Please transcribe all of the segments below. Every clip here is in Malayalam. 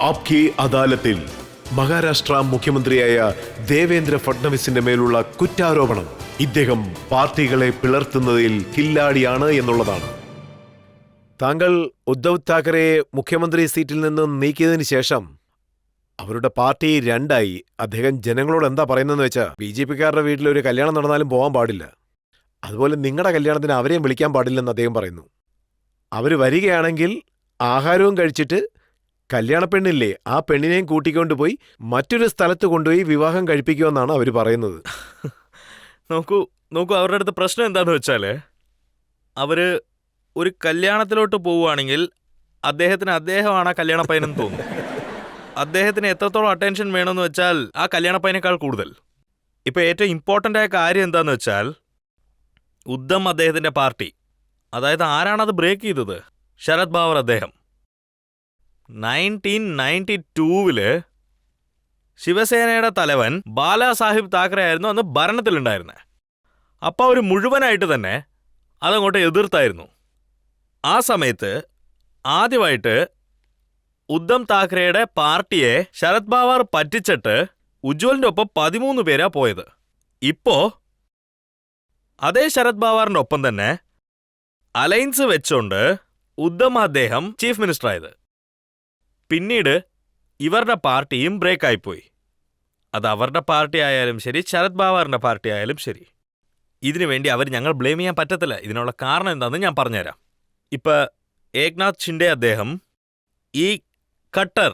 ആപ്കി അദാലത്തിൽ മഹാരാഷ്ട്ര മുഖ്യമന്ത്രിയായ ദേവേന്ദ്ര ഫഡ്നവിസിന്റെ മേലുള്ള കുറ്റാരോപണം ഇദ്ദേഹം പാർട്ടികളെ പിളർത്തുന്നതിൽ കില്ലാടിയാണ് എന്നുള്ളതാണ്. താങ്കൾ ഉദ്ധവ് താക്കറെയെ മുഖ്യമന്ത്രി സീറ്റിൽ നിന്ന് നീക്കിയതിന് ശേഷം അവരുടെ പാർട്ടി രണ്ടായി. അദ്ദേഹം ജനങ്ങളോട് എന്താ പറയുന്നതെന്ന് വെച്ചാൽ BJP-കാരുടെ വീട്ടിൽ ഒരു കല്യാണം നടന്നാലും പോകാൻ പാടില്ല, അതുപോലെ നിങ്ങളുടെ കല്യാണത്തിന് അവരെയും വിളിക്കാൻ പാടില്ലെന്ന് അദ്ദേഹം പറയുന്നു. അവർ വരികയാണെങ്കിൽ ആഹാരവും കഴിച്ചിട്ട് കല്യാണ പെണ്ണില്ലേ ആ പെണ്ണിനെയും കൂട്ടിക്കൊണ്ടുപോയി മറ്റൊരു സ്ഥലത്ത് കൊണ്ടുപോയി വിവാഹം കഴിപ്പിക്കുമെന്നാണ് അവർ പറയുന്നത്. നോക്കൂ അവരുടെ അടുത്ത് പ്രശ്നം എന്താന്ന് വെച്ചാല് അവര് ഒരു കല്യാണത്തിലോട്ട് പോവുകയാണെങ്കിൽ അദ്ദേഹമാണ് ആ കല്യാണ പയ്യനെന്ന് തോന്നുന്നു. അദ്ദേഹത്തിന് എത്രത്തോളം അറ്റൻഷൻ വേണമെന്ന് വെച്ചാൽ ആ കല്യാണ പയ്യനേക്കാൾ കൂടുതൽ. ഇപ്പൊ ഏറ്റവും ഇമ്പോർട്ടൻ്റ് ആയ കാര്യം എന്താന്ന് വെച്ചാൽ ഉദ്ധം അദ്ദേഹത്തിന്റെ പാർട്ടി, അതായത് ആരാണത് ബ്രേക്ക് ചെയ്തത്? ശരത് പവാർ അദ്ദേഹം. 1992 ശിവസേനയുടെ തലവൻ ബാലാസാഹിബ് താക്കറെ ആയിരുന്നു അന്ന് ഭരണത്തിലുണ്ടായിരുന്നത്. അപ്പോൾ അവർ മുഴുവനായിട്ട് തന്നെ അതങ്ങോട്ട് എതിർത്തായിരുന്നു. ആ സമയത്ത് ആദ്യമായിട്ട് ഉദ്ധം താക്കറെയുടെ പാർട്ടിയെ ശരത് പവാർ പറ്റിച്ചിട്ട് ഉജ്വലിന്റെ ഒപ്പം 13 പേരാ പോയത്. ഇപ്പോ അതേ ശരത് പവാറിന്റെ ഒപ്പം തന്നെ അലയൻസ് വെച്ചോണ്ട് ഉദ്ധം അദ്ദേഹം ചീഫ് മിനിസ്റ്റർ ആയത്. പിന്നീട് ഇവരുടെ പാർട്ടിയും ബ്രേക്കായിപ്പോയി. അത് അവരുടെ പാർട്ടി ആയാലും ശരി, ശരത് പവാറിന്റെ പാർട്ടി ആയാലും ശരി. ഇതിനുവേണ്ടി ഞങ്ങൾ ബ്ലെയിം ചെയ്യാൻ പറ്റത്തില്ല. ഇതിനുള്ള കാരണം എന്താണെന്ന് ഞാൻ പറഞ്ഞുതരാം. ഇപ്പൊ ഏക്നാഥ് ഷിൻഡെ അദ്ദേഹം ഈ കട്ടർ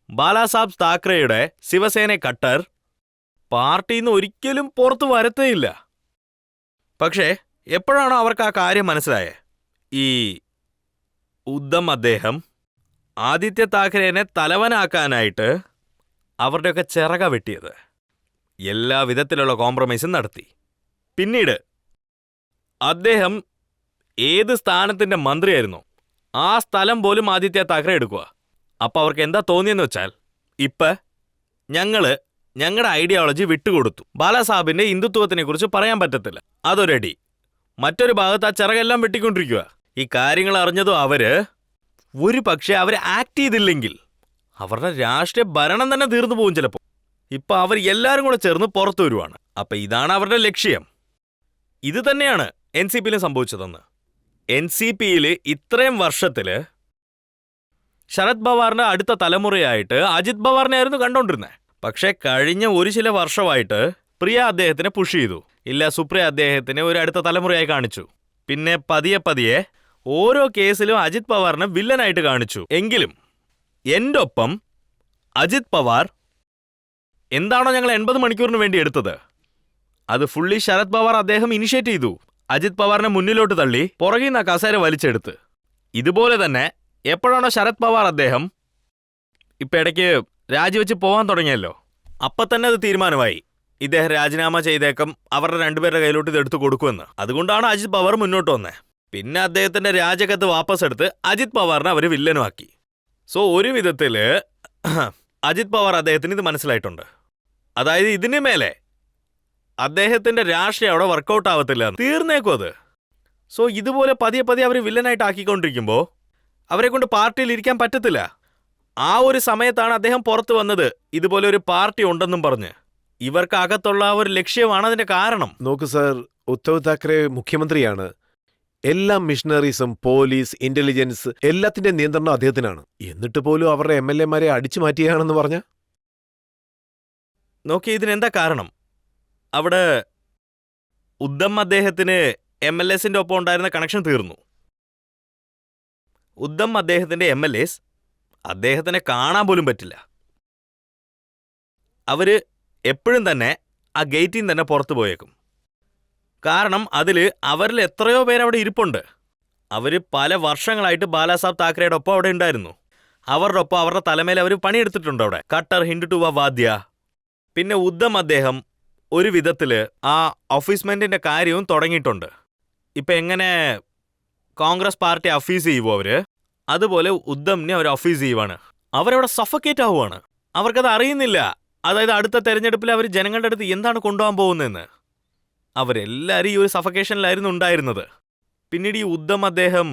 ബാലാസാബ് താക്കറെയുടെ ശിവസേന കട്ടർ പാർട്ടിന്ന് ഒരിക്കലും പുറത്തു വരത്തേയില്ല. പക്ഷേ എപ്പോഴാണോ അവർക്ക് ആ കാര്യം മനസ്സിലായേ, ഈ ഉദ്ധം അദ്ദേഹം ആദിത്യ താക്കറേനെ തലവനാക്കാനായിട്ട് അവരുടെയൊക്കെ ചിറക വെട്ടിയത്, എല്ലാ വിധത്തിലുള്ള കോംപ്രമൈസും നടത്തി. പിന്നീട് അദ്ദേഹം ഏത് സ്ഥാനത്തിന്റെ മന്ത്രിയായിരുന്നു ആ സ്ഥലം പോലും ആദിത്യ താക്കറെ എടുക്കുക. അപ്പൊ അവർക്ക് എന്താ തോന്നിയെന്ന് വെച്ചാൽ ഞങ്ങളുടെ ഐഡിയോളജി വിട്ടുകൊടുത്തു, ബാലാസാഹിബിന്റെ ഹിന്ദുത്വത്തിനെ കുറിച്ച് പറയാൻ പറ്റത്തില്ല, അതൊരടി. മറ്റൊരു ഭാഗത്ത് ആ ചിറകെല്ലാം വെട്ടിക്കൊണ്ടിരിക്കുക. ഈ കാര്യങ്ങൾ അറിഞ്ഞതും ഒരു പക്ഷേ അവർ ആക്ട് ചെയ്തില്ലെങ്കിൽ അവരുടെ രാഷ്ട്രീയ ഭരണം തന്നെ തീർന്നു പോകും ചിലപ്പോൾ. ഇപ്പൊ അവർ എല്ലാവരും കൂടെ ചേർന്ന് പുറത്തു വരുവാണ്. അപ്പൊ ഇതാണ് അവരുടെ ലക്ഷ്യം. ഇത് തന്നെയാണ് NCP-യിലും സംഭവിച്ചതെന്ന്. NCP-യിൽ ഇത്രയും വർഷത്തില് ശരത് പവാറിന്റെ അടുത്ത തലമുറയായിട്ട് അജിത് പവാറിനെ ആയിരുന്നു കണ്ടോണ്ടിരുന്നത്. പക്ഷെ കഴിഞ്ഞ ചില വർഷമായിട്ട് പ്രിയ അദ്ദേഹത്തിനെ പുഷ് ചെയ്തു. ഇല്ല, സുപ്രിയ അദ്ദേഹത്തിനെ ഒരു അടുത്ത തലമുറയായി കാണിച്ചു. പിന്നെ പതിയെ ഓരോ കേസിലും അജിത് പവാറിനെ വില്ലനായിട്ട് കാണിച്ചു. എങ്കിലും എൻ്റെ ഒപ്പം അജിത് പവാർ എന്താണോ ഞങ്ങൾ 80 മണിക്കൂറിന് വേണ്ടി എടുത്തത്, അത് ഫുള്ളി ശരത് പവാർ അദ്ദേഹം ഇനിഷ്യേറ്റ് ചെയ്തു. അജിത് പവാറിനെ മുന്നിലോട്ട് തള്ളി പുറകിൽ നിന്ന് കസേര വലിച്ചെടുത്ത്. ഇതുപോലെ തന്നെ എപ്പോഴാണോ ശരത് പവാർ അദ്ദേഹം ഇപ്പം ഇടയ്ക്ക് രാജിവെച്ച് പോകാൻ തുടങ്ങിയല്ലോ, അപ്പം തന്നെ അത് തീരുമാനമായി ഇദ്ദേഹം രാജിനാമ ചെയ്തേക്കും, അവരുടെ രണ്ടുപേരുടെ കയ്യിലോട്ട് ഇത് എടുത്തു കൊടുക്കുമെന്ന്. അതുകൊണ്ടാണ് അജിത് പവാർ മുന്നോട്ട് വന്നത്. പിന്നെ അദ്ദേഹത്തിന്റെ രാജകത്ത് വാപ്പസ് എടുത്ത് അജിത് പവാറിനെ അവർ വില്ലനുമാക്കി. സോ ഒരു വിധത്തില് അജിത് പവാർ അദ്ദേഹത്തിന് ഇത് മനസ്സിലായിട്ടുണ്ട്. അതായത് ഇതിന് മേലെ അദ്ദേഹത്തിന്റെ രാഷ്ട്രീയം അവിടെ വർക്കൗട്ട് ആവത്തില്ല, തീർന്നേക്കും അത്. സോ ഇതുപോലെ പതിയെ അവർ വില്ലനായിട്ട് ആക്കിക്കൊണ്ടിരിക്കുമ്പോൾ അവരെ കൊണ്ട് പാർട്ടിയിൽ ഇരിക്കാൻ പറ്റത്തില്ല. ആ ഒരു സമയത്താണ് അദ്ദേഹം പുറത്തു വന്നത്, ഇതുപോലെ ഒരു പാർട്ടി ഉണ്ടെന്നും പറഞ്ഞ്. ഇവർക്ക് അകത്തുള്ള ഒരു ലക്ഷ്യമാണ് അതിന്റെ കാരണം. നോക്കൂ സർ, ഉദ്ധവ് താക്കറെ മുഖ്യമന്ത്രിയാണ്. എല്ലാ മിഷണറീസും പോലീസ്, ഇന്റലിജൻസ് എല്ലാത്തിന്റെ നിയന്ത്രണം അദ്ദേഹത്തിനാണ്. എന്നിട്ട് പോലും അവരുടെ MLA-മാരെ അടിച്ചു മാറ്റിയാണെന്ന് പറഞ്ഞ നോക്കി, ഇതിനെന്താ കാരണം? അവിടെ ഉദ്ധം അദ്ദേഹത്തിന് MLS-ന്റെ ഒപ്പം ഉണ്ടായിരുന്ന കണക്ഷൻ തീർന്നു. ഉദ്ധം അദ്ദേഹത്തിന്റെ MLAs അദ്ദേഹത്തിനെ കാണാൻ പോലും പറ്റില്ല. അവര് എപ്പോഴും തന്നെ ആ ഗേറ്റിൽ നിന്ന് തന്നെ പുറത്തു പോയേക്കും. കാരണം അവരിൽ എത്രയോ പേരവിടെ ഇരിപ്പുണ്ട്. അവർ പല വർഷങ്ങളായിട്ട് ബാലാസാബ് താക്കറയുടെ ഒപ്പം അവിടെ ഉണ്ടായിരുന്നു. അവരുടെ ഒപ്പം അവരുടെ തലമേൽ അവർ പണിയെടുത്തിട്ടുണ്ട് അവിടെ. കട്ടർ ഹിൻഡുട്ടുവ വാദ്യ. പിന്നെ ഉദ്ധം അദ്ദേഹം ഒരു വിധത്തില് ആ ഓഫീസ്മെന്റിന്റെ കാര്യവും തുടങ്ങിയിട്ടുണ്ട്. ഇപ്പം എങ്ങനെ കോൺഗ്രസ് പാർട്ടി അഫീസ് ചെയ്യുമോ അവര്, അതുപോലെ ഉദ്ധമിനെ അവർ അഫീസ് ചെയ്യുവാണ്. അവരവിടെ സഫക്കേറ്റ് ആവുകയാണ്. അവർക്കത് അറിയുന്നില്ല. അതായത് അടുത്ത തെരഞ്ഞെടുപ്പിൽ അവർ ജനങ്ങളുടെ അടുത്ത് എന്താണ് കൊണ്ടുപോകാൻ പോകുന്നതെന്ന്. അവരെല്ലാവരും ഈ ഒരു സഫക്കേഷനിലായിരുന്നു ഉണ്ടായിരുന്നത്. പിന്നീട് ഈ ഉദ്ധം അദ്ദേഹം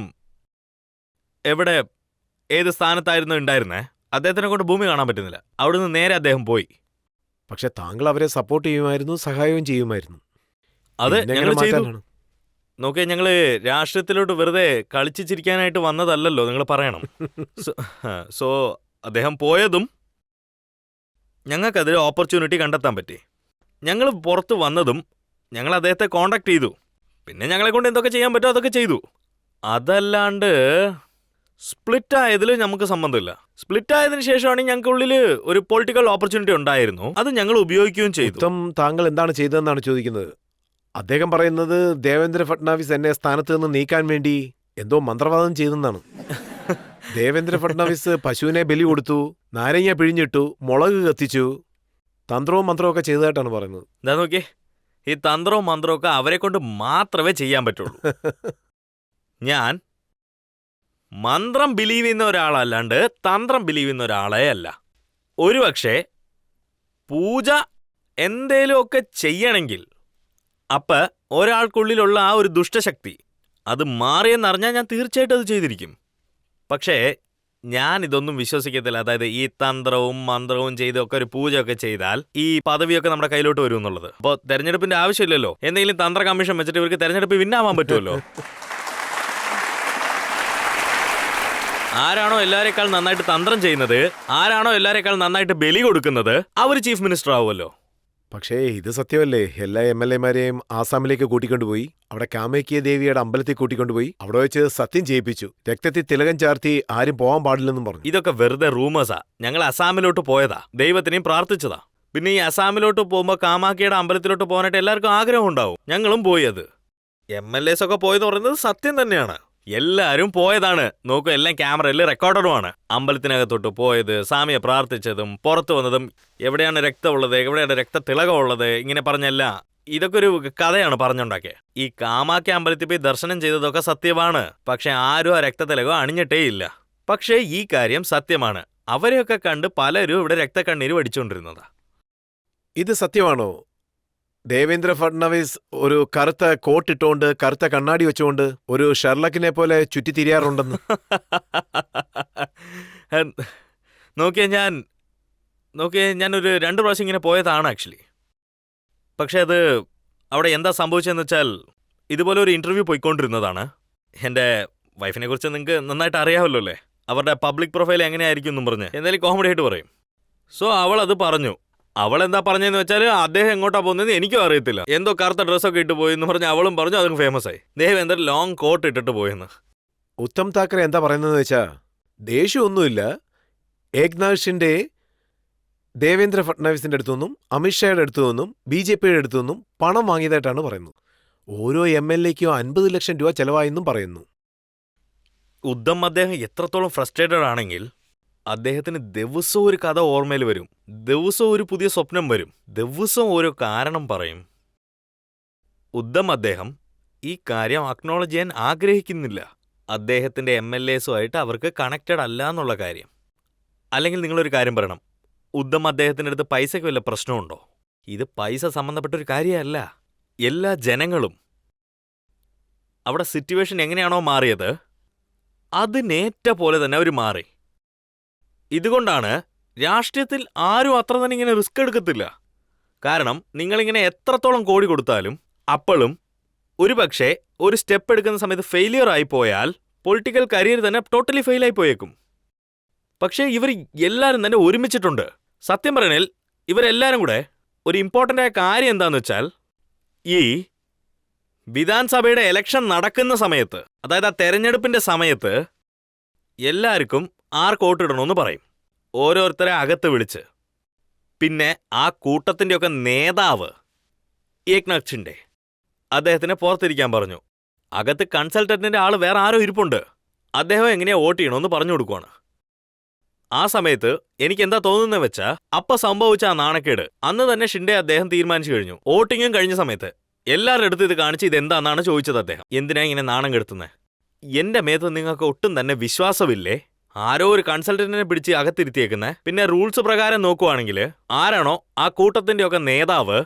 ഏത് സ്ഥാനത്തായിരുന്നു ഉണ്ടായിരുന്നേ? അദ്ദേഹത്തിനെ കൊണ്ട് ഭൂമി കാണാൻ പറ്റുന്നില്ല. അവിടുന്ന് നേരെ അദ്ദേഹം പോയി. പക്ഷെ താങ്കൾ അവരെ സപ്പോർട്ട് ചെയ്യുമായിരുന്നു, സഹായവും ചെയ്യുമായിരുന്നു. അത് പിന്നെ ഞങ്ങൾ എങ്ങനെ ചെയ്തു. മാറ്റാനാണ്? നോക്കിയാൽ ഞങ്ങള് രാഷ്ട്രീയത്തിലോട്ട് വെറുതെ കളിച്ചു ചിരിക്കാനായിട്ട് വന്നതല്ലല്ലോ, നിങ്ങൾ പറയണം. സോ അദ്ദേഹം പോയതും ഞങ്ങൾക്കതൊരു ഓപ്പർച്യൂണിറ്റി കണ്ടെത്താൻ പറ്റി. ഞങ്ങൾ പുറത്ത് വന്നതും ഞങ്ങൾ അദ്ദേഹത്തെ കോണ്ടാക്ട് ചെയ്തു. പിന്നെ ഞങ്ങളെ കൊണ്ട് എന്തൊക്കെ ചെയ്യാൻ പറ്റുമോ അതൊക്കെ ചെയ്തു. അതല്ലാണ്ട് സ്പ്ലിറ്റ് ആയതിൽ നമുക്ക് സംബന്ധമില്ല. സ്പ്ലിറ്റ് ആയതിനു ശേഷമാണ് ഞങ്ങൾക്കുള്ളിൽ ഒരു പൊളിറ്റിക്കൽ ഓപ്പർച്യൂണിറ്റി ഉണ്ടായിരുന്നു. അത് ഞങ്ങൾ ഉപയോഗിക്കുകയും ചെയ്തു. ഉത്തം താങ്കൾ എന്താണ് ചെയ്തതെന്നാണ് ചോദിക്കുന്നത്. അദ്ദേഹം പറയുന്നത് ദേവേന്ദ്ര ഫട്നാവിസ് എന്നെ സ്ഥാനത്ത് നിന്ന് നീക്കാൻ വേണ്ടി എന്തോ മന്ത്രവാദം ചെയ്തെന്നാണ്. ദേവേന്ദ്ര ഫട്നാവിസ് പശുവിനെ ബലി കൊടുത്തു, നാരങ്ങ പിഴിഞ്ഞിട്ടു, മുളക് കത്തിച്ചു, തന്ത്രവും മന്ത്രവും ഒക്കെ ചെയ്തതായിട്ടാണ് പറയുന്നത്. എന്താ നോക്കിയേ, ഈ തന്ത്രവും മന്ത്രവും ഒക്കെ അവരെ കൊണ്ട് മാത്രമേ ചെയ്യാൻ പറ്റുള്ളൂ. ഞാൻ മന്ത്രം ബിലീവ് ചെയ്യുന്ന ഒരാളല്ലാണ്ട് തന്ത്രം ബിലീവ് ചെയ്യുന്ന ഒരാളേ അല്ല. ഒരുപക്ഷെ പൂജ എന്തേലുമൊക്കെ ചെയ്യണമെങ്കിൽ അപ്പം ഒരാൾക്കുള്ളിലുള്ള ആ ഒരു ദുഷ്ടശക്തി അത് മാറിയെന്നറിഞ്ഞാൽ ഞാൻ തീർച്ചയായിട്ടും അത് ചെയ്തിരിക്കും. പക്ഷേ ഞാൻ ഇതൊന്നും വിശ്വസിക്കത്തില്ല. അതായത് ഈ തന്ത്രവും മന്ത്രവും ചെയ്തൊക്കെ ഒരു പൂജയൊക്കെ ചെയ്താൽ ഈ പദവിയൊക്കെ നമ്മുടെ കയ്യിലോട്ട് വരും എന്നുള്ളത്. അപ്പോൾ തെരഞ്ഞെടുപ്പിന്റെ ആവശ്യമില്ലല്ലോ. എന്തെങ്കിലും തന്ത്ര കമ്മീഷൻ വെച്ചിട്ട് ഇവർക്ക് തെരഞ്ഞെടുപ്പ് വിന്നാവാൻ പറ്റുമല്ലോ. ആരാണോ എല്ലാവരെക്കാൾ നന്നായിട്ട് തന്ത്രം ചെയ്യുന്നത്, ആരാണോ എല്ലാവരെക്കാൾ നന്നായിട്ട് ബലി കൊടുക്കുന്നത്, അവർ ചീഫ് മിനിസ്റ്റർ ആവുമല്ലോ. പക്ഷേ ഇത് സത്യമല്ലേ? എല്ലാ MLA-മാരെയും ആസാമിലേക്ക് കൂട്ടിക്കൊണ്ടുപോയി, അവിടെ കാമേക്യ ദേവിയുടെ അമ്പലത്തിൽ കൂട്ടിക്കൊണ്ടുപോയി, അവിടെ വെച്ച് സത്യം ചെയ്യിപ്പിച്ചു. രക്തത്തിൽ തിലകം ചാർത്തി ആരും പോകാൻ പാടില്ലെന്നും പറഞ്ഞു. ഇതൊക്കെ വെറുതെ റൂമേഴ്സാ. ഞങ്ങൾ അസാമിലോട്ട് പോയതാ, ദൈവത്തിനെയും പ്രാർത്ഥിച്ചതാ. പിന്നെ ഈ അസാമിലോട്ട് പോകുമ്പോൾ കാമാക്കിയുടെ അമ്പലത്തിലോട്ട് പോകാനായിട്ട് എല്ലാവർക്കും ആഗ്രഹം ഉണ്ടാവും. ഞങ്ങളും പോയി. അത് MLAs ഒക്കെ പോയെന്ന് പറയുന്നത് സത്യം തന്നെയാണ്. എല്ലാരും പോയതാണ്. നോക്കൂ, എല്ലാം ക്യാമറയിൽ റെക്കോർഡറുമാണ്. അമ്പലത്തിനകത്തോട്ട് പോയത്, സ്വാമിയെ പ്രാർത്ഥിച്ചതും പുറത്തു വന്നതും, എവിടെയാണ് രക്തമുള്ളത്, എവിടെയാണ് രക്തത്തിളകമുള്ളത്, ഇങ്ങനെ പറഞ്ഞല്ല. ഇതൊക്കെ ഒരു കഥയാണ് പറഞ്ഞുണ്ടാക്കിയത്. ഈ കാമാക്കി അമ്പലത്തിൽ പോയി ദർശനം ചെയ്തതൊക്കെ സത്യമാണ്. പക്ഷെ ആരും ആ രക്തത്തിലകം അണിഞ്ഞിട്ടേ ഇല്ല. പക്ഷേ ഈ കാര്യം സത്യമാണ്. അവരെയൊക്കെ കണ്ട് പലരും ഇവിടെ രക്തക്കണ്ണീര് വടിച്ചുകൊണ്ടിരുന്നതാ. ഇത് സത്യമാണോ? ദേവേന്ദ്ര ഫട്നാവിസ് ഒരു കറുത്ത കോട്ടിട്ടുകൊണ്ട് കറുത്ത കണ്ണാടി വെച്ചുകൊണ്ട് ഒരു ഷെർലക്കിനെ പോലെ ചുറ്റിത്തിരിയാറുണ്ടെന്ന്. ഞാനൊരു 2 പ്രാവശ്യം ഇങ്ങനെ പോയതാണ് ആക്ച്വലി. പക്ഷെ അത് അവിടെ എന്താ സംഭവിച്ചതെന്ന് വെച്ചാൽ, ഇതുപോലെ ഒരു ഇന്റർവ്യൂ പോയിക്കൊണ്ടിരുന്നതാണ്. എൻ്റെ വൈഫിനെ കുറിച്ച് നിങ്ങൾക്ക് നന്നായിട്ട് അറിയാമല്ലോ അല്ലേ? അവരുടെ പബ്ലിക് പ്രൊഫൈൽ എങ്ങനെയായിരിക്കും എന്നും പറഞ്ഞ് എന്തായാലും കോമഡി ആയിട്ട് പറയും. സോ അവൾ അത് പറഞ്ഞു. അവൾ എന്താ പറഞ്ഞതെന്ന് വെച്ചാൽ, അദ്ദേഹം എങ്ങോട്ടാ പോകുന്നത് എനിക്കും അറിയത്തില്ല, എന്തോ കറുത്ത ഡ്രസ്സൊക്കെ ഇട്ട് പോയി എന്ന് പറഞ്ഞ് അവളും പറഞ്ഞു. അതും ഫേമസ് ആയി. ദേവേന്ദ്ര ലോങ് കോട്ട് ഇട്ടിട്ട് പോയെന്ന്. ഉത്തം താക്കറെ എന്താ പറയുന്നതെന്ന് വെച്ചാ, ദേഷ്യമൊന്നുമില്ല, ഏക്നാഥ് ഷിൻഡെ ദേവേന്ദ്ര ഫട്നാവിസിന്റെ അടുത്തുനിന്നും അമിത്ഷായുടെ അടുത്തുനിന്നും BJPയുടെ അടുത്തുനിന്നും പണം വാങ്ങിയതായിട്ടാണ് പറയുന്നത്. ഓരോ MLAയ്ക്കും 50 ലക്ഷം രൂപ ചെലവായെന്നും പറയുന്നു. ഉദ്ധം അദ്ദേഹം എത്രത്തോളം ഫ്രസ്ട്രേറ്റഡ് ആണെങ്കിൽ അദ്ദേഹത്തിന് ദിവസവും ഒരു കഥ ഓർമ്മയിൽ വരും, ദിവസവും ഒരു പുതിയ സ്വപ്നം വരും, ദിവസവും ഓരോ കാരണം പറയും. ഉദ്ധം അദ്ദേഹം ഈ കാര്യം അക്നോളജ് ചെയ്യാൻ ആഗ്രഹിക്കുന്നില്ല. അദ്ദേഹത്തിന്റെ MLAസുമായിട്ട് അവർക്ക് കണക്റ്റഡ് അല്ല എന്നുള്ള കാര്യം. അല്ലെങ്കിൽ നിങ്ങളൊരു കാര്യം പറയണം, ഉദ്ധം അദ്ദേഹത്തിൻ്റെ അടുത്ത് പൈസയ്ക്ക് വല്ല പ്രശ്നമുണ്ടോ? ഇത് പൈസ സംബന്ധപ്പെട്ടൊരു കാര്യമല്ല. എല്ലാ ജനങ്ങളും അവിടെ സിറ്റുവേഷൻ എങ്ങനെയാണോ മാറിയത് അതിനേറ്റ പോലെ തന്നെ അവർ മാറി. ഇതുകൊണ്ടാണ് രാഷ്ട്രീയത്തിൽ ആരും അത്ര തന്നെ ഇങ്ങനെ റിസ്ക് എടുക്കത്തില്ല. കാരണം നിങ്ങളിങ്ങനെ എത്രത്തോളം കോടി കൊടുത്താലും അപ്പോഴും ഒരുപക്ഷെ ഒരു സ്റ്റെപ്പ് എടുക്കുന്ന സമയത്ത് ഫെയിലിയർ ആയിപ്പോയാൽ പൊളിറ്റിക്കൽ കരിയർ തന്നെ ടോട്ടലി ഫെയിലായി പോയേക്കും. പക്ഷേ ഇവർ എല്ലാവരും തന്നെ ഒരുമിച്ചിട്ടുണ്ട്. സത്യം പറയണേൽ ഇവരെല്ലാവരും കൂടെ ഒരു ഇമ്പോർട്ടൻ്റ് ആയ കാര്യം എന്താന്ന് വെച്ചാൽ, ഈ വിധാൻസഭയുടെ എലക്ഷൻ നടക്കുന്ന സമയത്ത്, അതായത് ആ തെരഞ്ഞെടുപ്പിന്റെ സമയത്ത് എല്ലാവർക്കും ആർക്ക് വോട്ടിടണമെന്ന് പറയും, ഓരോരുത്തരെ അകത്ത് വിളിച്ച്. പിന്നെ ആ കൂട്ടത്തിൻ്റെയൊക്കെ നേതാവ് ഏക്നാഥ് ഷിൻഡെ അദ്ദേഹത്തിനെ പുറത്തിരിക്കാൻ പറഞ്ഞു. അകത്ത് കൺസൾട്ടന്റിന്റെ ആൾ വേറെ ആരോ ഇരിപ്പുണ്ട്. അദ്ദേഹം എങ്ങനെയാ വോട്ട് ചെയ്യണമെന്ന് പറഞ്ഞു കൊടുക്കുവാണ്. ആ സമയത്ത് എനിക്ക് എന്താ തോന്നുന്നത് വെച്ചാൽ, അപ്പ സംഭവിച്ച ആ നാണക്കേട് അന്ന് തന്നെ ഷിൻഡെ അദ്ദേഹം തീരുമാനിച്ചു കഴിഞ്ഞു. വോട്ടിങ്ങും കഴിഞ്ഞ സമയത്ത് എല്ലാവരുടെ അടുത്ത് ഇത് കാണിച്ച് ഇതെന്താണെന്നാണ് ചോദിച്ചത് അദ്ദേഹം. എന്തിനാ ഇങ്ങനെ നാണം കെടുത്തുന്നത്? എന്റെ മേത്ത് നിങ്ങൾക്ക് ഒട്ടും തന്നെ വിശ്വാസമില്ലേ? ആരോ ഒരു കൺസൾട്ടന്റിനെ പിടിച്ച് അകത്തിരുത്തിയേക്കുന്നത്. പിന്നെ റൂൾസ് പ്രകാരം നോക്കുവാണെങ്കിൽ ആരാണോ ആ കൂട്ടത്തിന്റെയൊക്കെ നേതാവ്,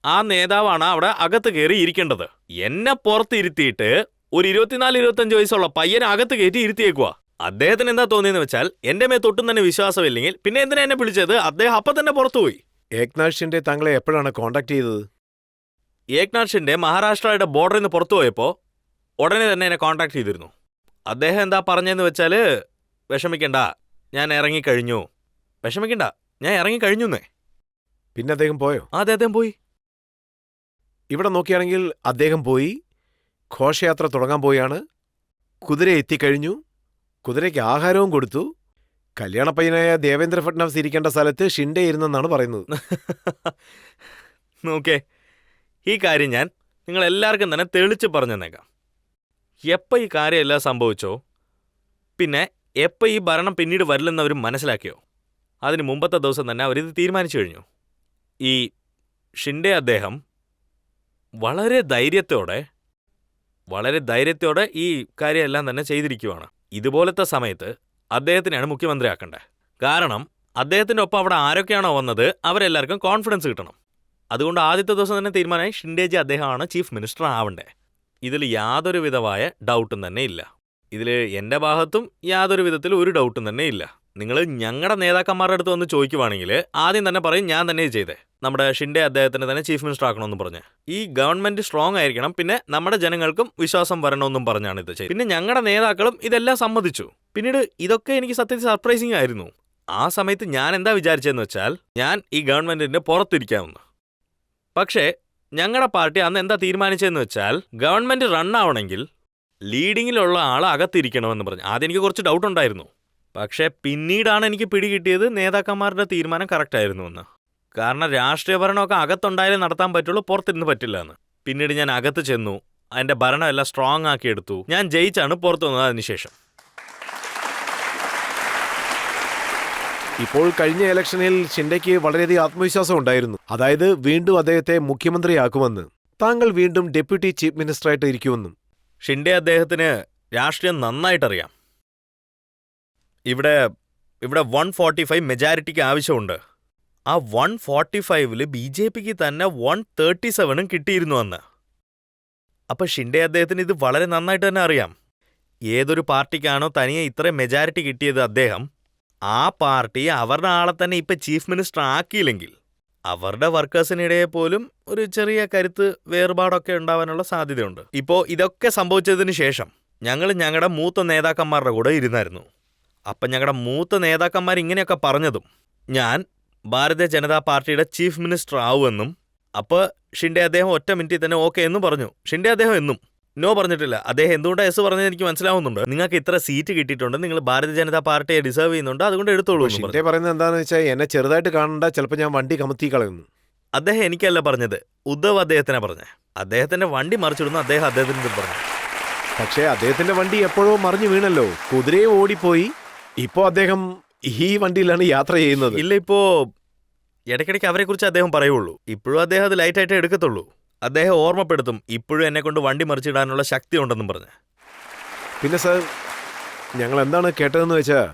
ആ നേതാവാണ് അവിടെ അകത്ത് കയറി ഇരിക്കേണ്ടത്. എന്നെ പുറത്തിരുത്തിയിട്ട് ഒരു 24-25 വയസ്സുള്ള പയ്യനെ അകത്ത് കയറ്റി ഇരുത്തിയേക്കുവാ. അദ്ദേഹത്തിന് എന്താ തോന്നിയെന്ന് വെച്ചാൽ എന്റെ മേത്ത് ഒട്ടും തന്നെ വിശ്വാസമില്ലെങ്കിൽ പിന്നെ എന്തിനാ എന്നെ വിളിച്ചത്? അദ്ദേഹം അപ്പൊ തന്നെ പുറത്തുപോയി. ഏക്നാഥ് ഷിൻഡെ താങ്കളെ എപ്പോഴാണ് കോണ്ടാക്ട് ചെയ്തത്? ഏക്നാഥ് ഷിൻഡെ മഹാരാഷ്ട്രയുടെ ബോർഡറിൽ നിന്ന് പുറത്തു പോയപ്പോൾ ഉടനെ തന്നെ എന്നെ കോൺടാക്ട് ചെയ്തിരുന്നു. അദ്ദേഹം എന്താ പറഞ്ഞതെന്ന് വെച്ചാൽ, വിഷമിക്കണ്ട, ഞാൻ ഇറങ്ങിക്കഴിഞ്ഞു. വിഷമിക്കണ്ട, ഞാൻ ഇറങ്ങിക്കഴിഞ്ഞുന്നേ. പിന്നെ അദ്ദേഹം പോയോ? അതെ, അദ്ദേഹം പോയി. ഇവിടെ നോക്കിയാണെങ്കിൽ അദ്ദേഹം പോയി, ഘോഷയാത്ര തുടങ്ങാൻ പോയാണ്, കുതിര എത്തിക്കഴിഞ്ഞു, കുതിരയ്ക്ക് ആഹാരവും കൊടുത്തു. കല്യാണപ്പയ്യനായ ദേവേന്ദ്ര ഫഡ്നാവിസ് ഇരിക്കേണ്ട സ്ഥലത്ത് ഷിൻഡെ ഇരുന്നെന്നാണ് പറയുന്നത്. നോക്കേ, ഈ കാര്യം ഞാൻ നിങ്ങൾ എല്ലാവർക്കും തന്നെ തെളിച്ച് പറഞ്ഞു തന്നേക്കാം. എപ്പോൾ ഈ കാര്യമെല്ലാം സംഭവിച്ചോ, പിന്നെ എപ്പോൾ ഈ ഭരണം പിന്നീട് വരില്ലെന്ന് അവർ മനസ്സിലാക്കിയോ, അതിന് മുമ്പത്തെ ദിവസം തന്നെ അവരിത് തീരുമാനിച്ചു കഴിഞ്ഞു. ഈ ഷിൻഡെ അദ്ദേഹം വളരെ ധൈര്യത്തോടെ ഈ കാര്യമെല്ലാം തന്നെ ചെയ്തിരിക്കുവാണ്. ഇതുപോലത്തെ സമയത്ത് അദ്ദേഹത്തിനെയാണ് മുഖ്യമന്ത്രിയാക്കേണ്ടത്. കാരണം അദ്ദേഹത്തിൻ്റെ ഒപ്പം അവിടെ ആരൊക്കെയാണോ വന്നത് അവരെല്ലാവർക്കും കോൺഫിഡൻസ് കിട്ടണം. അതുകൊണ്ട് ആദ്യത്തെ ദിവസം തന്നെ തീരുമാനമായി ഷിൻഡേജി അദ്ദേഹമാണ് ചീഫ് മിനിസ്റ്റർ ആവണ്ടേ. ഇതിൽ യാതൊരു വിധമായ ഡൗട്ടും തന്നെ ഇല്ല. ഇതിൽ എൻ്റെ ഭാഗത്തും യാതൊരു വിധത്തിൽ ഒരു ഡൗട്ടും തന്നെ ഇല്ല. നിങ്ങൾ ഞങ്ങളുടെ നേതാക്കന്മാരുടെ അടുത്ത് വന്ന് ചോദിക്കുവാണെങ്കിൽ ആദ്യം തന്നെ പറയും ഞാൻ തന്നെ ചെയ്തേ, നമ്മുടെ ഷിൻഡെ അദ്ദേഹത്തിന് തന്നെ ചീഫ് മിനിസ്റ്റർ ആക്കണമെന്നും പറഞ്ഞ്. ഈ ഗവൺമെന്റ് സ്ട്രോങ് ആയിരിക്കണം, പിന്നെ നമ്മുടെ ജനങ്ങൾക്കും വിശ്വാസം വരണമെന്നും പറഞ്ഞാണ് ഇത് ചെയ്തത്. പിന്നെ ഞങ്ങളുടെ നേതാക്കളും ഇതെല്ലാം സമ്മതിച്ചു. പിന്നീട് ഇതൊക്കെ എനിക്ക് സത്യത്തിൽ സർപ്രൈസിംഗ് ആയിരുന്നു. ആ സമയത്ത് ഞാൻ എന്താ വിചാരിച്ചതെന്ന് വെച്ചാൽ, ഞാൻ ഈ ഗവൺമെന്റിന്റെ പുറത്തിരിക്കാമെന്ന്. പക്ഷേ ഞങ്ങളുടെ പാർട്ടി അന്ന് എന്താ തീരുമാനിച്ചതെന്ന് വെച്ചാൽ, ഗവൺമെന്റ് റൺ ആവണമെങ്കിൽ ലീഡിങ്ങിലുള്ള ആൾ അകത്തിരിക്കണമെന്ന് പറഞ്ഞു. ആദ്യം എനിക്ക് കുറച്ച് ഡൗട്ട് ഉണ്ടായിരുന്നു. പക്ഷേ പിന്നീടാണ് എനിക്ക് പിടികിട്ടിയത് നേതാക്കന്മാരുടെ തീരുമാനം കറക്റ്റായിരുന്നു എന്ന്. കാരണം രാഷ്ട്രീയ ഭരണമൊക്കെ അകത്തുണ്ടായാലേ നടത്താൻ പറ്റുള്ളൂ, പുറത്തിരുന്ന് പറ്റില്ല എന്ന്. പിന്നീട് ഞാൻ അകത്ത് ചെന്നു, അതിൻ്റെ ഭരണം എല്ലാം സ്ട്രോങ് ആക്കി എടുത്തു. ഞാൻ ജയിച്ചാണ് പുറത്തു വന്നത്. അതിനുശേഷം ഇപ്പോൾ കഴിഞ്ഞ ഇലക്ഷനിൽ ഷിൻഡെക്ക് വളരെയധികം ആത്മവിശ്വാസം ഉണ്ടായിരുന്നു. അതായത് വീണ്ടും അദ്ദേഹത്തെ മുഖ്യമന്ത്രിയാക്കുമെന്ന്, താങ്കൾ വീണ്ടും ഡെപ്യൂട്ടി ചീഫ് മിനിസ്റ്ററായിട്ട് ഇരിക്കുമെന്നും. ഷിൻഡെ അദ്ദേഹത്തിന് രാഷ്ട്രീയം നന്നായിട്ടറിയാം. ഇവിടെ 145 മെജോറിറ്റിക്ക് ആവശ്യമുണ്ട്. ആ 145 BJPക്ക് തന്നെ 137 കിട്ടിയിരുന്നു അന്ന്. അപ്പം ഷിൻഡെ അദ്ദേഹത്തിന് ഇത് വളരെ നന്നായിട്ട് തന്നെ അറിയാം. ഏതൊരു പാർട്ടിക്കാണോ തനിയെ ഇത്രയും മെജോറിറ്റി കിട്ടിയത് അദ്ദേഹം, ആ പാർട്ടി അവരുടെ ആളെ തന്നെ ഇപ്പം ചീഫ് മിനിസ്റ്റർ ആക്കിയില്ലെങ്കിൽ അവരുടെ വർക്കേഴ്സിനിടയെ പോലും ഒരു ചെറിയ കരുത്ത് വേർപാടൊക്കെ ഉണ്ടാവാനുള്ള സാധ്യതയുണ്ട്. ഇപ്പോൾ ഇതൊക്കെ സംഭവിച്ചതിന് ശേഷം ഞങ്ങൾ ഞങ്ങളുടെ മൂത്ത നേതാക്കന്മാരുടെ കൂടെ ഇരുന്നായിരുന്നു. അപ്പം ഞങ്ങളുടെ മൂത്ത നേതാക്കന്മാർ ഇങ്ങനെയൊക്കെ പറഞ്ഞതും ഞാൻ ഭാരതീയ ജനതാ പാർട്ടിയുടെ ചീഫ് മിനിസ്റ്റർ ആവുമെന്നും, അപ്പോൾ ഷിൻഡെ അദ്ദേഹം ഒറ്റ മിനിറ്റിൽ തന്നെ ഓക്കെ എന്നും പറഞ്ഞു. ഷിൻഡെ അദ്ദേഹം എന്നും നോ പറഞ്ഞിട്ടില്ല. അദ്ദേഹം എന്തുകൊണ്ടാണ് എസ് പറഞ്ഞത് എനിക്ക് മനസ്സിലാവുന്നുണ്ട്. നിങ്ങൾക്ക് ഇത്ര സീറ്റ് കിട്ടിയിട്ടുണ്ട്, നിങ്ങൾ ഭാരതീയ ജനതാ പാർട്ടിയെ ഡിസേർവ് ചെയ്യുന്നുണ്ട്, അതുകൊണ്ട് എടുത്തോളൂ. ഷിൻഡെ പറയുന്നത് എന്താണെന്ന് വെച്ചാൽ, എന്നെ ചെറുതായിട്ട് കാണണ്ട, ചിലപ്പോൾ ഞാൻ വണ്ടി കമത്തി കളയുന്നു. അദ്ദേഹം എനിക്കല്ല പറഞ്ഞത്, ഉദ്ധവ് അദ്ദേഹത്തിനെ പറഞ്ഞത്. അദ്ദേഹത്തിന്റെ വണ്ടി മറിച്ചിടുന്നു അദ്ദേഹത്തിന് പറഞ്ഞു. പക്ഷേ അദ്ദേഹത്തിന്റെ വണ്ടി എപ്പോഴോ മറിഞ്ഞു വീണല്ലോ, കുതിരയെ ഓടിപ്പോയി. ഇപ്പോ അദ്ദേഹം ഈ വണ്ടിയിലാണ് യാത്ര ചെയ്യുന്നത്. ഇല്ല, ഇപ്പോ ഇടയ്ക്കിടയ്ക്ക് അവരെക്കുറിച്ച് അദ്ദേഹം പറയുള്ളൂ. ഇപ്പോഴും അദ്ദേഹം അത് ലൈറ്റായിട്ടേ എടുക്കത്തുള്ളൂ. അദ്ദേഹം ഓർമ്മപ്പെടുത്തും, ഇപ്പോഴും എന്നെ കൊണ്ട് വണ്ടി മറിച്ചിടാനുള്ള ശക്തി ഉണ്ടെന്നും പറഞ്ഞ്. പിന്നെ സാർ, ഞങ്ങൾ എന്താണ് കേട്ടതെന്ന് വെച്ചാൽ,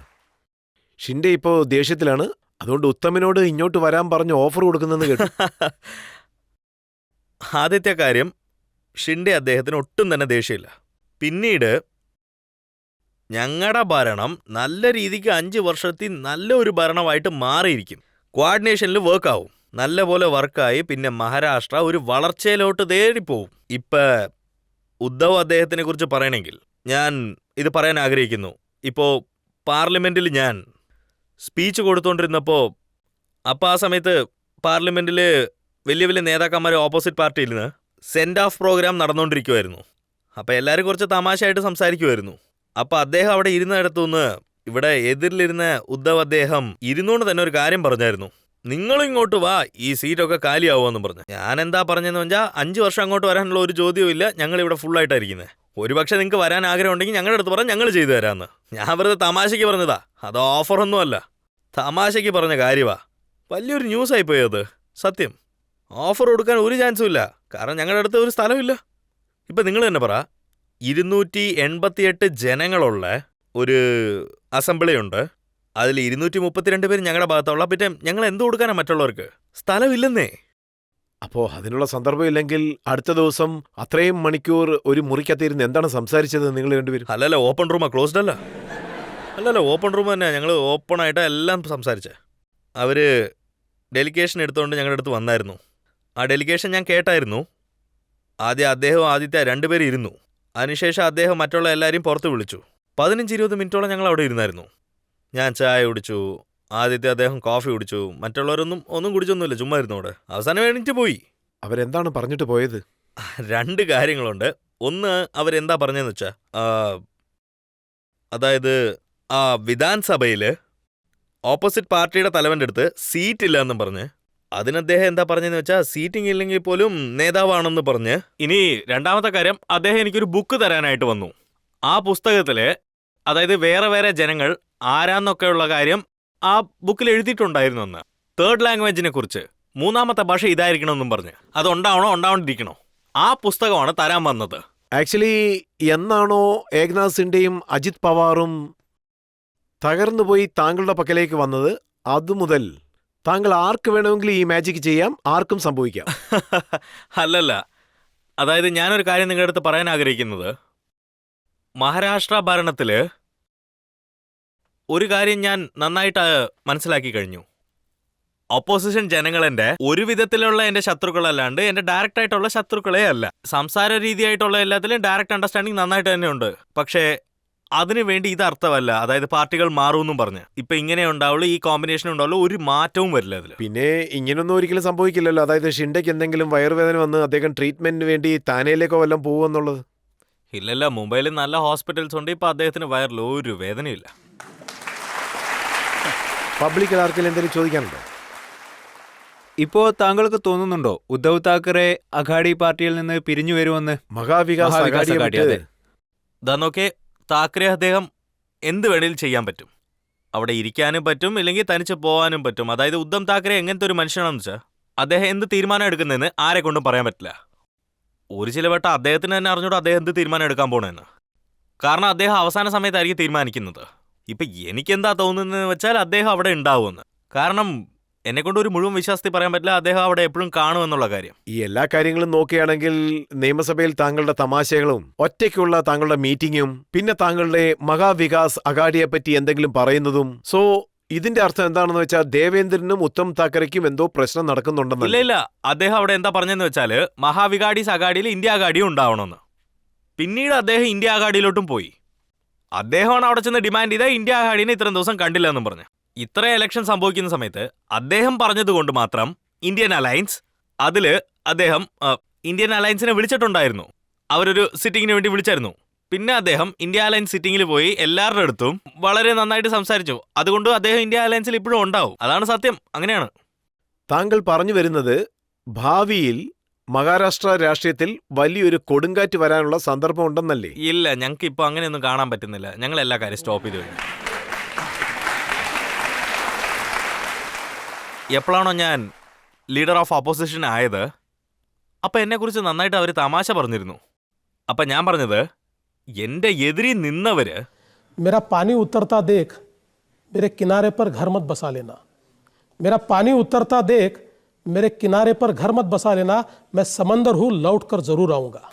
ഷിൻഡെ ഇപ്പോൾ ദേഷ്യത്തിലാണ്, അതുകൊണ്ട് ഉത്തമിനോട് ഇങ്ങോട്ട് വരാൻ പറഞ്ഞ് ഓഫർ കൊടുക്കുന്നെന്ന് കേട്ടു. ആദ്യത്തെ കാര്യം, ഷിൻഡെ അദ്ദേഹത്തിന് ഒട്ടും തന്നെ ദേഷ്യമില്ല. പിന്നീട് ഞങ്ങളുടെ ഭരണം നല്ല രീതിക്ക് 5 വർഷത്തിൽ നല്ലൊരു ഭരണമായിട്ട് മാറിയിരിക്കും. കോർഡിനേഷനിൽ വർക്കാവും, നല്ലപോലെ വർക്കായി. പിന്നെ മഹാരാഷ്ട്ര ഒരു വളർച്ചയിലോട്ട് തേടിപ്പോവും. ഇപ്പം ഉദ്ധവ് അദ്ദേഹത്തിനെ കുറിച്ച് പറയണമെങ്കിൽ ഞാൻ ഇത് പറയാൻ ആഗ്രഹിക്കുന്നു. ഇപ്പോൾ പാർലമെൻറ്റിൽ ഞാൻ സ്പീച്ച് കൊടുത്തുകൊണ്ടിരുന്നപ്പോൾ, അപ്പോൾ ആ സമയത്ത് പാർലമെൻറ്റിൽ വലിയ വലിയ നേതാക്കന്മാർ ഓപ്പോസിറ്റ് പാർട്ടിയിൽ നിന്ന് സെൻഡ് ഓഫ് പ്രോഗ്രാം നടന്നുകൊണ്ടിരിക്കുമായിരുന്നു. അപ്പോൾ എല്ലാവരും കുറച്ച് തമാശയായിട്ട് സംസാരിക്കുമായിരുന്നു. അപ്പോൾ അദ്ദേഹം അവിടെ ഇരുന്നിടത്തുനിന്ന് ഇവിടെ എതിരിലിരുന്ന ഉദ്ധവ് അദ്ദേഹം ഇരുന്നുകൊണ്ട് തന്നെ ഒരു കാര്യം പറഞ്ഞായിരുന്നു, നിങ്ങളും ഇങ്ങോട്ട് വാ, ഈ സീറ്റൊക്കെ കാലിയാവുമെന്ന് പറഞ്ഞു. ഞാൻ എന്താ പറഞ്ഞതെന്ന് വെച്ചാൽ, 5 വർഷം അങ്ങോട്ട് വരാനുള്ള ഒരു ചോദ്യവും ഇല്ല, ഞങ്ങളിവിടെ ഫുള്ളായിട്ടായിരിക്കുന്നത്. ഒരുപക്ഷെ നിങ്ങൾക്ക് വരാൻ ആഗ്രഹം ഉണ്ടെങ്കിൽ ഞങ്ങളുടെ അടുത്ത് പറഞ്ഞാൽ ഞങ്ങൾ ചെയ്തു തരാമെന്ന്. ഞാൻ വെറുതെ തമാശയ്ക്ക് പറഞ്ഞതാ, അത് ഓഫറൊന്നുമല്ല, തമാശയ്ക്ക് പറഞ്ഞ കാര്യമാ. വലിയൊരു ന്യൂസായി പോയി അത്. സത്യം, ഓഫർ കൊടുക്കാൻ ഒരു ചാൻസും ഇല്ല, കാരണം ഞങ്ങളുടെ അടുത്ത് ഒരു സ്ഥലമില്ല. ഇപ്പം നിങ്ങൾ തന്നെ പറ, 288 ജനങ്ങളുള്ള ഒരു അസംബ്ലി ഉണ്ട്, അതിൽ 232 പേര് ഞങ്ങളുടെ ഭാഗത്തുള്ള. പിന്നെ ഞങ്ങൾ എന്ത് കൊടുക്കാനാണ് മറ്റുള്ളവർക്ക്? സ്ഥലമില്ലെന്നേ. അപ്പോൾ അതിനുള്ള സന്ദർഭം ഇല്ലെങ്കിൽ അടുത്ത ദിവസം അത്രയും മണിക്കൂർ ഒരു മുറിക്കകത്തിരുന്ന് എന്താണ് സംസാരിച്ചത് നിങ്ങൾ രണ്ടുപേരും? അല്ലല്ല, ഓപ്പൺ റൂമാ, ക്ലോസ്ഡ് അല്ല. അല്ലല്ല, ഓപ്പൺ റൂം തന്നെ. ഞങ്ങൾ ഓപ്പണായിട്ട് എല്ലാം സംസാരിച്ചേ. അവർ ഡെലിഗേഷൻ എടുത്തുകൊണ്ട് ഞങ്ങളുടെ അടുത്ത് വന്നായിരുന്നു. ആ ഡെലിഗേഷൻ ഞാൻ കേട്ടായിരുന്നു. ആദ്യം അദ്ദേഹവും ആദിത്യ രണ്ടുപേരും ഇരുന്നു. അതിനുശേഷം അദ്ദേഹം മറ്റുള്ള എല്ലാവരെയും പുറത്ത് വിളിച്ചു. 15-20 മിനിറ്റോളം ഞങ്ങൾ അവിടെ ഇരുന്നായിരുന്നു. ഞാൻ ചായ കുടിച്ചു, ആദ്യത്തെ അദ്ദേഹം കോഫി കുടിച്ചു, മറ്റുള്ളവരൊന്നും കുടിച്ചൊന്നുമില്ല, ചുമ്മാ ഇരുന്നു അവിടെ. അവസാനം എണീറ്റ് പോയി. അവരെന്താണ് പറഞ്ഞിട്ട് പോയത്? 2 കാര്യങ്ങളുണ്ട്. ഒന്ന്, അവരെന്താ പറഞ്ഞതെന്ന് വെച്ചാൽ, അതായത് ആ വിധാൻസഭയിൽ ഓപ്പോസിറ്റ് പാർട്ടിയുടെ തലവൻ്റെ അടുത്ത് സീറ്റ് ഇല്ല എന്നും പറഞ്ഞ്, അതിന് അദ്ദേഹം എന്താ പറഞ്ഞതെന്ന് വെച്ചാൽ സീറ്റിംഗ് ഇല്ലെങ്കിൽ പോലും നേതാവാണെന്ന് പറഞ്ഞ്. ഇനി രണ്ടാമത്തെ കാര്യം, അദ്ദേഹം എനിക്കൊരു ബുക്ക് തരാനായിട്ട് വന്നു. ആ പുസ്തകത്തില് അതായത് വേറെ വേറെ ജനങ്ങൾ ആരാന്നൊക്കെയുള്ള കാര്യം ആ ബുക്കിൽ എഴുതിയിട്ടുണ്ടായിരുന്നു. എന്ന് തേർഡ് ലാംഗ്വേജിനെ കുറിച്ച് 3ാമത്തെ ഭാഷ ഇതായിരിക്കണമെന്നും പറഞ്ഞ്, അത് ഉണ്ടാവണ്ടിരിക്കണോ? ആ പുസ്തകമാണ് തരാൻ വന്നത്. ആക്ച്വലി എന്നാണോ ഏക്നാഥ് സിൻഡെയും അജിത് പവാറും തകർന്നുപോയി താങ്കളുടെ പക്കലേക്ക് വന്നത്, അതുമുതൽ താങ്കൾ ആർക്ക് വേണമെങ്കിലും ഈ മാജിക് ചെയ്യാം, ആർക്കും സംഭവിക്കാം. അല്ലല്ല, അതായത് ഞാനൊരു കാര്യം നിങ്ങളുടെ അടുത്ത് പറയാൻ ആഗ്രഹിക്കുന്നത്, മഹാരാഷ്ട്ര ഭരണത്തില് ഒരു കാര്യം ഞാൻ നന്നായിട്ട് മനസ്സിലാക്കി കഴിഞ്ഞു. ഓപ്പോസിഷൻ ജനങ്ങളെന്റെ ഒരു വിധത്തിലുള്ള എന്റെ ശത്രുക്കളല്ലാണ്ട് എന്റെ ഡയറക്റ്റ് ആയിട്ടുള്ള ശത്രുക്കളെ അല്ല. സംസാര രീതിയായിട്ടുള്ള എല്ലാത്തിലും ഡയറക്റ്റ് അണ്ടർസ്റ്റാൻഡിങ് നന്നായിട്ട് തന്നെ ഉണ്ട്. പക്ഷേ അതിനു വേണ്ടി ഇത് അർത്ഥമല്ല, അതായത് പാർട്ടികൾ മാറുമെന്നും പറഞ്ഞ് ഇപ്പൊ ഇങ്ങനെ ഉണ്ടാവുള്ളൂ, ഈ കോമ്പിനേഷൻ ഉണ്ടാവുള്ളൂ, ഒരു മാറ്റവും വരില്ല അതിൽ. പിന്നെ ഇങ്ങനൊന്നും ഒരിക്കലും സംഭവിക്കില്ലല്ലോ. അതായത് ഷിൻഡയ്ക്ക് എന്തെങ്കിലും വയറുവേദന വന്ന് അദ്ദേഹം ട്രീറ്റ്മെന്റിന് വേണ്ടി താനയിലേക്കോ വല്ലതും പോകുമെന്നുള്ളത്. ഇല്ലല്ല, മുംബൈയിൽ നല്ല ഹോസ്പിറ്റൽസ് ഉണ്ട്. ഇപ്പൊ അദ്ദേഹത്തിന് വയറിൽ ഒരു വേദനയില്ല. പബ്ലിക്കിൽ ആർക്കെങ്കിലും എന്തെങ്കിലും ചോദിക്കാനുണ്ടോ? ഇപ്പോ താങ്കൾക്ക് തോന്നുന്നുണ്ടോ ഉദ്ധവ് താക്കറെ അഘാഡി പാർട്ടിയിൽ നിന്ന് പിരിഞ്ഞു വരുമെന്ന്? മഹാവികാസ് അഘാഡിയെ വിട്ട് നോക്കെ, താക്കറെ അദ്ദേഹം എന്ത് വേണേലും ചെയ്യാൻ പറ്റും. അവിടെ ഇരിക്കാനും പറ്റും, ഇല്ലെങ്കിൽ തനിച്ച് പോകാനും പറ്റും. അതായത് ഉദ്ധവ് താക്കറെ എങ്ങനത്തെ ഒരു മനുഷ്യനാണെന്ന് വെച്ചാൽ അദ്ദേഹം എന്ത് തീരുമാനം എടുക്കുന്നതെന്ന് ആരെ കൊണ്ടും പറയാൻ പറ്റില്ല. ഒരു ചില വട്ടം അദ്ദേഹത്തിന് തന്നെ അറിഞ്ഞൂടെ അദ്ദേഹം എന്ത് തീരുമാനം എടുക്കാൻ പോണെന്ന്. കാരണം അദ്ദേഹം അവസാന സമയത്തായിരിക്കും തീരുമാനിക്കുന്നത്. ഇപ്പൊ എനിക്കെന്താ തോന്നുന്നതെന്ന് വെച്ചാൽ അദ്ദേഹം അവിടെ ഉണ്ടാവുമെന്ന്. കാരണം എന്നെക്കൊണ്ട് ഒരു മുഴുവൻ വിശ്വാസത്തിൽ പറയാൻ പറ്റില്ല അദ്ദേഹം അവിടെ എപ്പോഴും കാണുമെന്നുള്ള കാര്യം. ഈ എല്ലാ കാര്യങ്ങളും നോക്കുകയാണെങ്കിൽ നിയമസഭയിൽ താങ്കളുടെ തമാശകളും ഒറ്റയ്ക്കുള്ള താങ്കളുടെ മീറ്റിംഗും പിന്നെ താങ്കളുടെ മഹാവികാസ് അഘാഡിയെ പറ്റി എന്തെങ്കിലും പറയുന്നതും, സോ ഇതിന്റെ അർത്ഥം എന്താണെന്ന് വെച്ചാൽ ദേവേന്ദ്രനും ഉത്തം താക്കറയ്ക്കും എന്തോ പ്രശ്നം നടക്കുന്നുണ്ടെന്ന്. ഇല്ല, അദ്ദേഹം അവിടെ എന്താ പറഞ്ഞെന്ന് വെച്ചാൽ മഹാവികാഡീസ് അഘാഡിയിൽ ഇന്ത്യ അഘാഡിയും ഉണ്ടാവണമെന്ന്. പിന്നീട് അദ്ദേഹം ഇന്ത്യ അഘാഡിയിലോട്ടും പോയി. അദ്ദേഹമാണ് അവിടെ ചെന്ന് ഡിമാൻഡ് ചെയ്ത ഇന്ത്യ അഘാഡിനെ ഇത്രയും ദിവസം കണ്ടില്ല എന്നും പറഞ്ഞ്. ഇത്ര ഇലക്ഷൻ സംഭവിക്കുന്ന സമയത്ത് അദ്ദേഹം പറഞ്ഞതുകൊണ്ട് മാത്രം ഇന്ത്യൻ അലയൻസ്, അതില് അദ്ദേഹം ഇന്ത്യൻ അലയൻസിനെ വിളിച്ചിട്ടുണ്ടായിരുന്നു. അവരൊരു സിറ്റിങ്ങിന് വേണ്ടി വിളിച്ചായിരുന്നു. പിന്നെ അദ്ദേഹം ഇന്ത്യ അലയൻസ് സിറ്റിങ്ങിൽ പോയി എല്ലാവരുടെ അടുത്തും വളരെ നന്നായിട്ട് സംസാരിച്ചു. അതുകൊണ്ട് അദ്ദേഹം ഇന്ത്യ അലയൻസിൽ ഇപ്പോഴും ഉണ്ടാവും. അതാണ് സത്യം. അങ്ങനെയാണ്. താങ്കൾ പറഞ്ഞു വരുന്നത് ഭാവിയിൽ മഹാരാഷ്ട്ര രാഷ്ട്രീയത്തിൽ വലിയൊരു കൊടുങ്കാറ്റ് വരാനുള്ള സന്ദർഭം ഉണ്ടെന്നല്ലേ? ഇല്ല, ഞങ്ങൾക്ക് ഇപ്പൊ അങ്ങനെയൊന്നും കാണാൻ പറ്റുന്നില്ല. ഞങ്ങൾ എല്ലാ കാര്യം സ്റ്റോപ്പ് ചെയ്തു കഴിഞ്ഞു. എപ്പോഴാണോ ഞാൻ ലീഡർ ഓഫ് ഓപ്പോസിഷൻ ആയത്, അപ്പം എന്നെക്കുറിച്ച് നന്നായിട്ട് അവർ തമാശ പറഞ്ഞിരുന്നു. അപ്പം ഞാൻ പറഞ്ഞത്, എൻ്റെ എതിരി നിന്നവര് मेरा पानी उतरता देख मेरे किनारे पर घर मत बसा लेना, मेरा पानी उतरता देख मेरे किनारे पर घर मत बसा लेना, मैं समंदर हूं लौट कर जरूर आऊंगा.